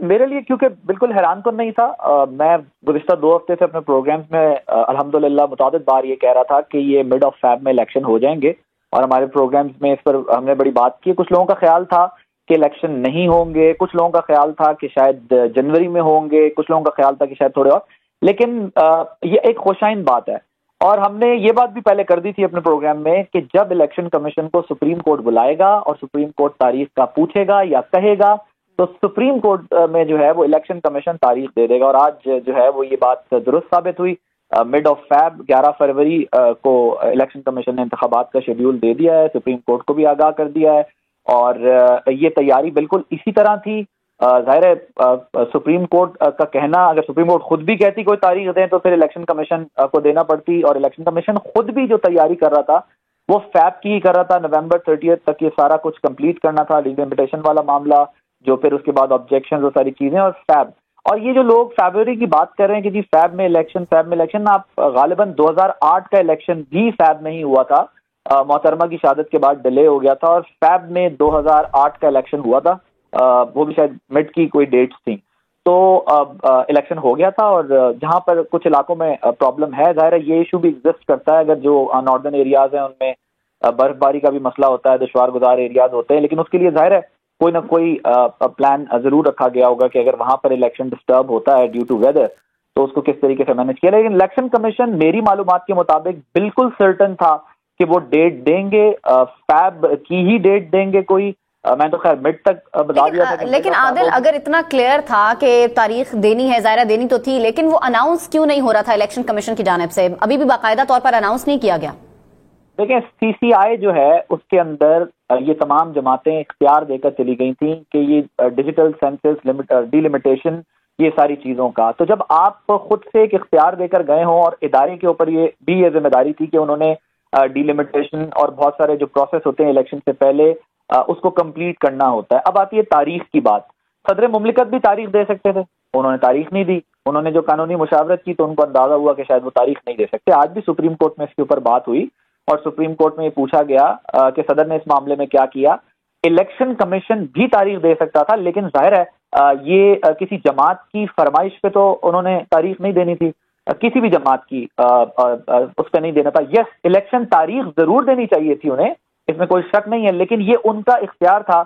میرے لیے کیونکہ بالکل حیران کن نہیں تھا. میں گزشتہ 2 ہفتے سے اپنے پروگرامز میں الحمدللہ متعدد بار یہ کہہ رہا تھا کہ یہ مڈ آف فیب میں الیکشن ہو جائیں گے, اور ہمارے پروگرامز میں اس پر ہم نے بڑی بات کی. کچھ لوگوں کا خیال تھا کہ الیکشن نہیں ہوں گے, کچھ لوگوں کا خیال تھا کہ شاید جنوری میں ہوں گے, کچھ لوگوں کا خیال تھا کہ شاید تھوڑے اور. لیکن یہ ایک خوشائند بات ہے, اور ہم نے یہ بات بھی پہلے کر دی تھی اپنے پروگرام میں کہ جب الیکشن کمیشن کو سپریم کورٹ بلائے گا اور سپریم کورٹ تاریخ کا پوچھے گا یا کہے گا, تو سپریم کورٹ میں جو ہے وہ الیکشن کمیشن تاریخ دے دے گا. اور آج جو ہے وہ یہ بات درست ثابت ہوئی. مڈ آف فیب 11 فروری کو الیکشن کمیشن نے انتخابات کا شیڈیول دے دیا ہے, سپریم کورٹ کو بھی آگاہ کر دیا ہے, اور یہ تیاری بالکل اسی طرح تھی. ظاہر ہے سپریم کورٹ کا کہنا, اگر سپریم کورٹ خود بھی کہتی کوئی تاریخ دیں تو پھر الیکشن کمیشن کو دینا پڑتی, اور الیکشن کمیشن خود بھی جو تیاری کر رہا تھا وہ فیب کی ہی کر رہا تھا. نومبر 30 تک یہ سارا کچھ کمپلیٹ کرنا تھا, ڈیلیمیٹیشن والا معاملہ, جو پھر اس کے بعد آبجیکشن, وہ ساری چیزیں, اور فیب. اور یہ جو لوگ فیبرری کی بات کر رہے ہیں کہ جی فیب میں الیکشن, آپ غالباً 2008 کا الیکشن بھی فیب میں ہی ہوا تھا, محترمہ کی شہادت کے بعد ڈیلے ہو گیا تھا, اور فیب میں 2008 کا الیکشن ہوا تھا, وہ بھی شاید مڈ کی کوئی ڈیٹس تھیں. تو الیکشن ہو گیا تھا, اور جہاں پر کچھ علاقوں میں پرابلم ہے, ظاہر ہے یہ ایشو بھی ایگزسٹ کرتا ہے. اگر جو ناردرن ایریاز ہیں ان میں برف باری کا بھی مسئلہ ہوتا ہے, دشوار گزار ایریاز ہوتے ہیں, لیکن اس کے لیے ظاہر ہے کوئی نہ کوئی پلان ضرور رکھا گیا ہوگا کہ اگر وہاں پر الیکشن ڈسٹرب ہوتا ہے ڈیو ٹو ویدر تو اس کو کس طریقے سے مینج کیا. لیکن الیکشن کمیشن میری معلومات کے مطابق بالکل سرٹن تھا کہ وہ ڈیٹ دیں گے, فیب کی ہی ڈیٹ دیں گے کوئی. میں تو خیر مڈ تک بتا دیا تھا. لیکن عادل اگر اتنا کلیئر تھا کہ تاریخ دینی ہے, ظاہرہ دینی تو تھی, لیکن وہ اناؤنس کیوں نہیں ہو رہا تھا الیکشن کمیشن کی جانب سے؟ ابھی بھی باقاعدہ طور پر اناؤنس نہیں کیا گیا. دیکھیں سی سی آئی جو ہے اس کے اندر یہ تمام جماعتیں اختیار دے کر چلی گئی تھیں کہ یہ ڈیجیٹل سینسس ڈیلیمیٹیشن یہ ساری چیزوں کا. تو جب آپ خود سے ایک اختیار دے کر گئے ہوں, اور ادارے کے اوپر یہ بھی یہ ذمہ داری تھی کہ انہوں نے ڈیلیمیٹیشن اور بہت سارے جو پروسیس ہوتے ہیں الیکشن سے پہلے اس کو کمپلیٹ کرنا ہوتا ہے. اب آتی ہے تاریخ کی بات. صدر مملکت بھی تاریخ دے سکتے تھے, انہوں نے تاریخ نہیں دی. انہوں نے جو قانونی مشاورت کی تو ان کو اندازہ ہوا کہ شاید وہ تاریخ نہیں دے سکتے. آج بھی سپریم کورٹ میں اس کے اوپر بات ہوئی, اور سپریم کورٹ میں یہ پوچھا گیا کہ صدر نے اس معاملے میں کیا کیا. الیکشن کمیشن بھی تاریخ دے سکتا تھا, لیکن ظاہر ہے یہ کسی جماعت کی فرمائش پہ تو انہوں نے تاریخ نہیں دینی تھی, کسی بھی جماعت کی اس پہ نہیں دینا تھا. یس الیکشن تاریخ ضرور دینی چاہیے تھی انہیں, اس میں کوئی شک نہیں ہے, لیکن یہ ان کا اختیار تھا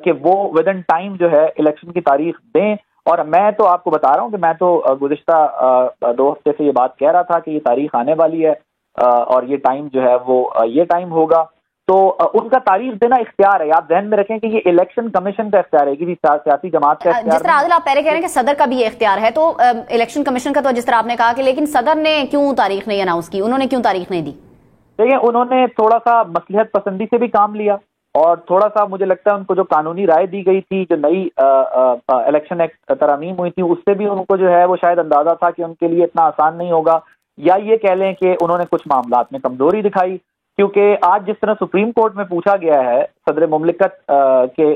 کہ وہ ود ان ٹائم جو ہے الیکشن کی تاریخ دیں. اور میں تو آپ کو بتا رہا ہوں کہ میں تو گزشتہ 2 ہفتے سے یہ بات کہہ رہا تھا کہ یہ تاریخ آنے والی ہے, اور یہ ٹائم جو ہے وہ یہ ٹائم ہوگا. تو ان کا تاریخ دینا اختیار ہے. آپ ذہن میں رکھیں کہ یہ الیکشن کمیشن کا اختیار ہے, کہ سیاسی جماعت کا اختیار. جس طرح عادل آپ پہلے کہہ رہے ہیں کہ صدر کا بھی یہ اختیار ہے, تو الیکشن کمیشن کا تو جس طرح آپ نے کہا کہ لیکن صدر نے کیوں تاریخ نہیں اناؤنس کی, انہوں نے کیوں تاریخ نہیں دی؟ دیکھیں انہوں نے تھوڑا سا مصلحت پسندی سے بھی کام لیا, اور تھوڑا سا مجھے لگتا ہے ان کو جو قانونی رائے دی گئی تھی, جو نئی الیکشن ایکٹ ترامیم ہوئی تھی, اس سے بھی ان کو جو ہے وہ شاید اندازہ تھا کہ ان کے لیے اتنا آسان نہیں ہوگا. یا یہ کہہ لیں کہ انہوں نے کچھ معاملات میں کمزوری دکھائی, کیونکہ آج جس طرح سپریم کورٹ میں پوچھا گیا ہے صدر مملکت کے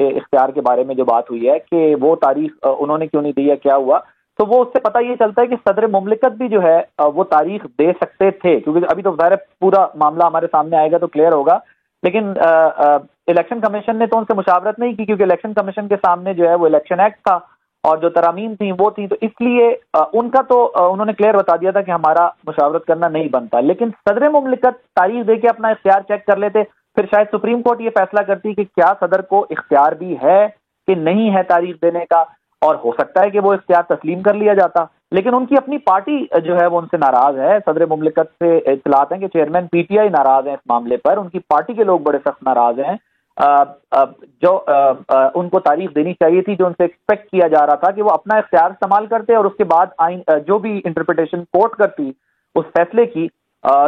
اختیار کے بارے میں جو بات ہوئی ہے کہ وہ تاریخ انہوں نے کیوں نہیں دی ہے, کیا ہوا, تو وہ اس سے پتہ یہ چلتا ہے کہ صدر مملکت بھی جو ہے وہ تاریخ دے سکتے تھے, کیونکہ ابھی تو ظاہر پورا معاملہ ہمارے سامنے آئے گا تو کلیئر ہوگا. لیکن الیکشن کمیشن نے تو ان سے مشاورت نہیں کی, کیونکہ الیکشن کمیشن کے سامنے جو ہے وہ الیکشن ایکٹ تھا اور جو ترامیم تھیں وہ تھیں, تو اس لیے ان کا تو انہوں نے کلیئر بتا دیا تھا کہ ہمارا مشاورت کرنا نہیں بنتا. لیکن صدر مملکت تاریخ دے کے اپنا اختیار چیک کر لیتے, پھر شاید سپریم کورٹ یہ فیصلہ کرتی کہ کیا صدر کو اختیار بھی ہے کہ نہیں ہے تاریخ دینے کا, اور ہو سکتا ہے کہ وہ اختیار تسلیم کر لیا جاتا. لیکن ان کی اپنی پارٹی جو ہے وہ ان سے ناراض ہے. صدر مملکت سے اطلاعات ہیں کہ چیئرمین پی ٹی آئی ناراض ہیں اس معاملے پر, ان کی پارٹی کے لوگ بڑے سخت ناراض ہیں. جو ان کو تاریخ دینی چاہیے تھی, جو ان سے ایکسپیکٹ کیا جا رہا تھا کہ وہ اپنا اختیار استعمال کرتے اور اس کے بعد جو بھی انٹرپریٹیشن کورٹ کرتی اس فیصلے کی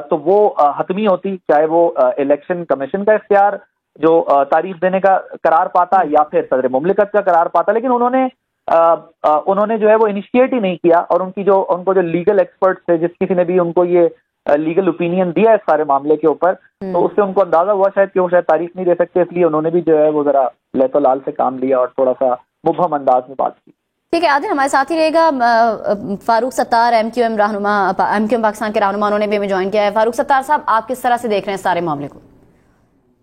تو وہ حتمی ہوتی, چاہے وہ الیکشن کمیشن کا اختیار جو تاریخ دینے کا قرار پاتا یا پھر صدر مملکت کا قرار پاتا. لیکن انہوں نے جو ہے وہ انیشیٹ ہی نہیں کیا, اور ان کو جو لیگل ایکسپرٹس تھے, جس کسی نے بھی ان کو یہ لیگل اوپینین دیا اس سارے معاملے کے اوپر, تو اس سے ان کو اندازہ ہوا شاید کہ وہ شاید تاریخ نہیں دے سکتے, اس لیے انہوں نے بھی جو ہے وہ ذرا لیت و لال سے کام لیا اور تھوڑا سا مبہم انداز میں بات کی. ٹھیک ہے عادل, ہمارے ساتھ ہی رہے گا Farooq Sattar, M Q M Pakistan کے رہنما, انہوں نے بھی ہمیں جوائن کیا ہے. فاروق ستار صاحب, آپ کس طرح سے دیکھ رہے ہیں سارے معاملے کو؟